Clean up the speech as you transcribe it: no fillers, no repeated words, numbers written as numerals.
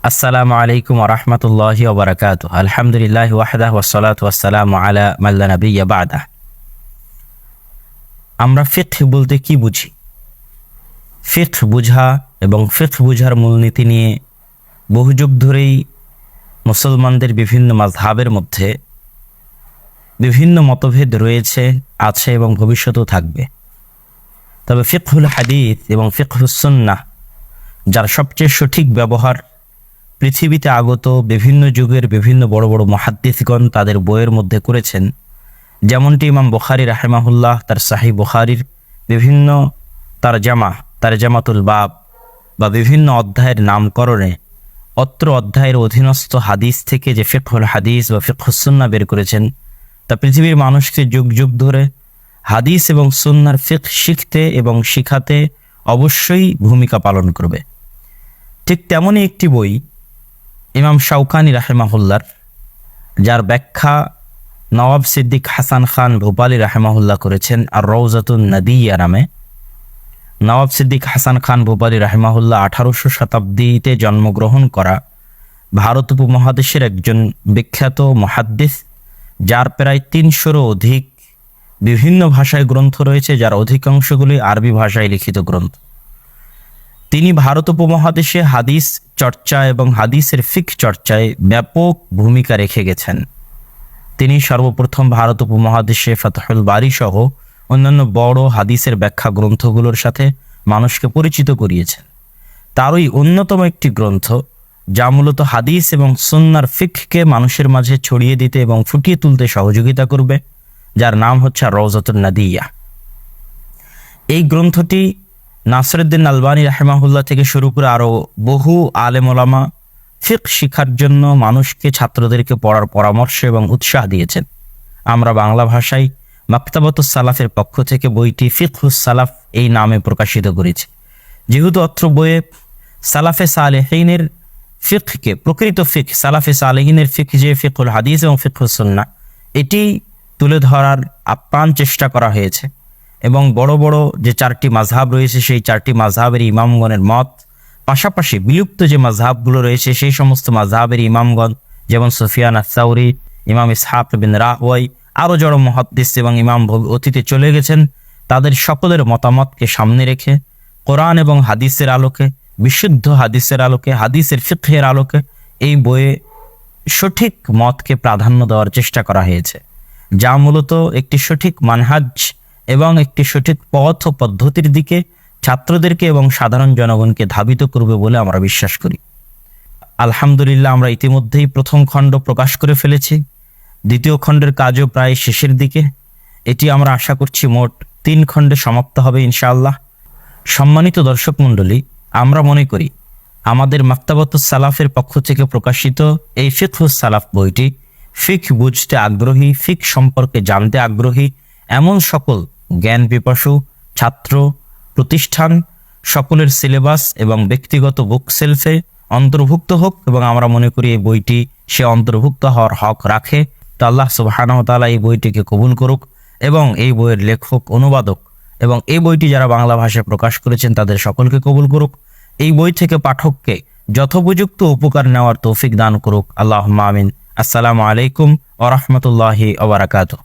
আসসালামু আলাইকুম ওয়া রাহমাতুল্লাহি ওয়া বারাকাতুহু। আলহামদুলিল্লাহি ওয়াহদাহু ওয়াসসালাতু ওয়াসসালামু আলা মান লা নাবিয়্যা বা'দাহ। আমরা ফিকহ বলতে কি বুঝি? ফিকহ বুঝা এবং ফিকহ বুঝার মূলনীতি নিয়ে বহু যুগ ধরেই মুসলমানদের বিভিন্ন মাযহাবের মধ্যে বিভিন্ন মতভেদ রয়েছে, আছে এবং ভবিষ্যতেও থাকবে। তবে ফিকহুল হাদিস এবং ফিকহুস সুন্নাহ যার সবচেয়ে সঠিক ব্যবহার পৃথিবীতে আগত বিভিন্ন যুগের বিভিন্ন বড় বড় মুহাদ্দিসগণ তাদের বইয়ের মধ্যে করেছেন, যেমনটি ইমাম বুখারী রাহিমাহুল্লাহ তার সাহিহ বুখারীর বিভিন্ন তারজামাতুল বাব বা বিভিন্ন অধ্যায়ের নামকরণে অত্র অধ্যায়ের অধীনস্থ হাদিস থেকে যে ফিকহুল হাদিস বা ফিকহুস সুন্নাহ বের করেছেন, তা পৃথিবীর মানুষকে যুগ যুগ ধরে হাদিস এবং সুন্নাহর ফিকহ শিখতে এবং শিখাতে অবশ্যই ভূমিকা পালন করবে। ঠিক তেমনই একটি বই ইমাম শাওকানি রাহিমাহুল্লাহর, যার ব্যাখ্যা নওয়াব সিদ্দিক হাসান খান ভূপালী রাহিমাহুল্লাহ করেছেন আর রওজাতুন নাদিয়া নামে। নওয়াব সিদ্দিক হাসান খান ভূপালী রাহিমাহুল্লাহ 1800 শতাব্দীতে জন্মগ্রহণ করা ভারত উপমহাদেশের একজন বিখ্যাত মুহাদ্দিস, যার প্রায় 300-রও অধিক বিভিন্ন ভাষায় গ্রন্থ রয়েছে, যার অধিকাংশগুলি আরবি ভাষায় লিখিত গ্রন্থ। তিনি ভারত উপমহাদেশে হাদিস চর্চা এবং হাদিসের ফিকহ চর্চায় ব্যাপক ভূমিকা রেখে গেছেন। তিনি সর্বপ্রথম ভারত উপমহাদেশে ফাতহুল বারী সহ অন্যান্য বড় হাদিসের ব্যাখ্যা গ্রন্থগুলোর সাথে মানুষকে পরিচিত করিয়েছেন। তারই অন্যতম একটি গ্রন্থ যা মূলত হাদিস এবং সুন্নাহর ফিকহকে মানুষের মাঝে ছড়িয়ে দিতে এবং ফুটিয়ে তুলতে সহযোগিতা করবে, যার নাম হচ্ছে রওজাতুন নাদিয়া। এই গ্রন্থটি নাসিরউদ্দিন আলবানী রাহিমাহুল্লাহ থেকে শুরু করে আরও বহু আলেম ওলামা ফিকহ শিখার জন্য মানুষকে, ছাত্রদেরকে পড়ার পরামর্শ এবং উৎসাহ দিয়েছেন। আমরা বাংলা ভাষায় মাকতাবাতুস সালাফের পক্ষ থেকে বইটি ফিকহুস সালাফ এই নামে প্রকাশিত করেছি। যেহেতু অত্র বইয়ে সালাফে সালেহিনের ফিকহকে, প্রকৃত ফিকহ সালাফে সালেহিনের ফিকহ যে ফিকহুল হাদিস এবং ফিকহুস সুন্নাহ, এটি তুলে ধরার আপ্রাণ চেষ্টা করা হয়েছে এবং বড় বড় যে 4টি মাযহাব রয়েছে সেই 4টি মাযহাবের ইমামগণের মত, পাশাপাশি বিলুপ্ত যে মাযহাবগুলো রয়েছে সেই সমস্ত মাযহাবের ইমামগণ, যেমন সুফিয়ান আস-সাউরি, ইমাম ইসহাক বিন রাহওয়াই, আরও জড় মুহাদ্দিস এবং ইমাম অতীতে চলে গেছেন, তাদের সকলের মতামতকে সামনে রেখে কোরআন এবং হাদিসের আলোকে, বিশুদ্ধ হাদিসের আলোকে, হাদিসের ফিকহের আলোকে এই বইয়ে সঠিক মতকে প্রাধান্য দেওয়ার চেষ্টা করা হয়েছে, যা মূলত একটি সঠিক মানহাজ এবং একটি সঠিক পথ ও পদ্ধতির দিকে ছাত্রদেরকে এবং সাধারণ জনগণকে ধাবিত করবে বলে আমরা বিশ্বাস করি। আলহামদুলিল্লাহ, আমরা ইতিমধ্যেই প্রথম খণ্ড প্রকাশ করে ফেলেছি। দ্বিতীয় খণ্ডের কাজও প্রায় শেষের দিকে। এটি আমরা আশা করছি মোট 3 খণ্ডে সমাপ্ত হবে ইনশাআল্লাহ। সম্মানিত দর্শক মণ্ডলী, আমরা মনে করি আমাদের মাকতাবাতুস সালাফের পক্ষ থেকে প্রকাশিত এই ফিকহুস সালাফ বইটি ফিকহ বুঝতে আগ্রহী, ফিকহ সম্পর্কে জানতে আগ্রহী এমন সকল জ্ঞান পিপাসু ছাত্র, প্রতিষ্ঠান সকলের সিলেবাস এবং ব্যক্তিগত বুক সেলফে অন্তর্ভুক্ত হোক, এবং আমরা মনে করি এই বইটি সে অন্তর্ভুক্ত হওয়ার হক রাখে। তো আল্লাহ সুবহানাহু ওয়া তাআলা এই বইটিকে কবুল করুক এবং এই বইয়ের লেখক, অনুবাদক এবং এই বইটি যারা বাংলা ভাষায় প্রকাশ করেছেন তাদের সকলকে কবুল করুক। এই বই থেকে পাঠককে যথোপযুক্ত উপকার নেওয়ার তৌফিক দান করুক। আল্লাহুম্মা আমিন। আসসালামু আলাইকুম ওয়া রাহমাতুল্লাহি ওয়া বারাকাতুহু।